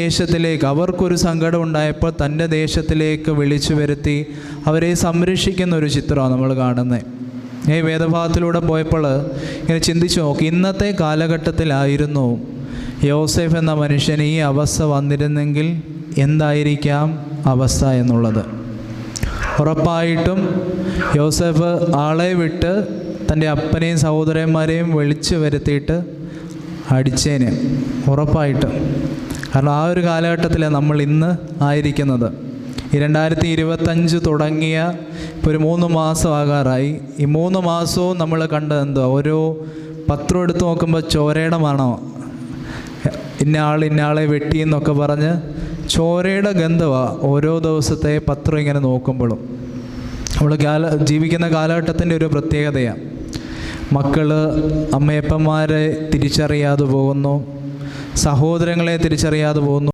ദേശത്തിലേക്ക് അവർക്കൊരു സങ്കടം ഉണ്ടായപ്പോൾ തൻ്റെ ദേശത്തിലേക്ക് വിളിച്ചു വരുത്തി അവരെ സംരക്ഷിക്കുന്ന ഒരു ചിത്രമാണ് നമ്മൾ കാണുന്നത്. ഈ വേദഭാഗത്തിലൂടെ പോയപ്പോൾ ഇങ്ങനെ ചിന്തിച്ചു നോക്കി, ഇന്നത്തെ കാലഘട്ടത്തിലായിരുന്നു യോസേഫ് എന്ന മനുഷ്യന് ഈ അവസ്ഥ വന്നിരുന്നെങ്കിൽ എന്തായിരിക്കാം അവസ്ഥ എന്നുള്ളത്. ഉറപ്പായിട്ടും യോസേഫ് ആളെ വിട്ട് തൻ്റെ അപ്പനെയും സഹോദരന്മാരെയും വിളിച്ചു വരുത്തിയിട്ട് അടിച്ചേനെ, ഉറപ്പായിട്ടും. കാരണം ആ ഒരു കാലഘട്ടത്തിലാണ് നമ്മൾ ഇന്ന് ആയിരിക്കുന്നത്. ഈ 2025 തുടങ്ങിയ ഇപ്പോൾ ഒരു 3 മാസം ആകാറായി. ഈ 3 മാസവും നമ്മൾ കണ്ടത് എന്തോ, ഓരോ പത്രം എടുത്ത് നോക്കുമ്പോൾ ചോരയുടെ മണോ, ഇന്നയാളെ വെട്ടി എന്നൊക്കെ പറഞ്ഞ് ചോരയുടെ ഗന്ധമാണ് ഓരോ ദിവസത്തെ പത്രം ഇങ്ങനെ നോക്കുമ്പോഴും. നമ്മൾ ജീവിക്കുന്ന കാലഘട്ടത്തിൻ്റെ ഒരു പ്രത്യേകതയാണ്. മക്കൾ അമ്മയപ്പന്മാരെ തിരിച്ചറിയാതെ പോകുന്നു, സഹോദരങ്ങളെ തിരിച്ചറിയാതെ പോകുന്നു.